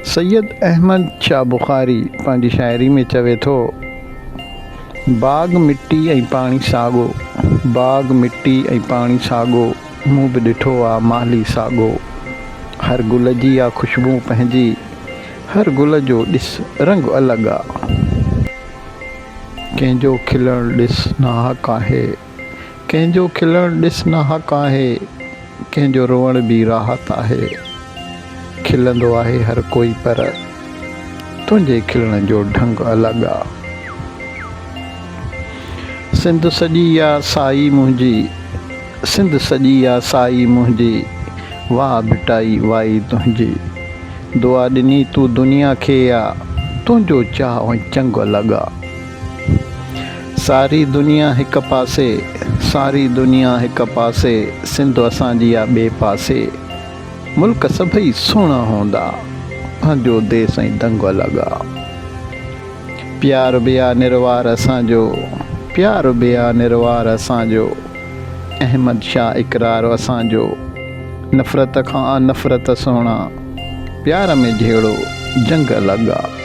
सैयद अहमद शाह बुखारी पंहिंजी शाइरी में चवे थो, बाग़ मिट्टी ऐं पाणी साॻो, बाग़ मिट्टी ऐं पाणी साॻो, मूं बि ॾिठो आहे माली साॻो। हर गुल जी आहे ख़ुशबू पंहिंजी, हर गुल जो ॾिस रंग अलॻि आहे। कंहिंजो खिलणु ॾिस नाहक आहे, कंहिंजो खिलणु ॾिस नाहक आहे, कंहिंजो रोअण बि राहत आहे। खिलंदो आहे हर कोई पर तुंहिंजे खिलण जो ढंग अलॻि आहे। सिंध सॼी आहे साई मुंहिंजी, सिंध सॼी आहे साई मुंहिंजी, वाह भिटाई वाई तुंहिंजी। दुआ ॾिनी तूं दुनिया खे आहे, तुंहिंजो चाह ऐं चंग अलॻि आहे। सारी दुनिया हिकु पासे, सारी दुनिया हिकु पासे, सिंध असांजी आहे ॿिए पासे। मुल्क सभई सुहिणा हूंदा, पंहिंजो देश ऐं दंग अलॻि आहे। प्यार बि आहे निर्वार असांजो, प्यार बि आहे निर्वार असांजो, अहमद शाह इक़रार असांजो। नफ़रत खां नफ़रत सुहिणा, प्यार में जहिड़ो जंग अलॻि आहे।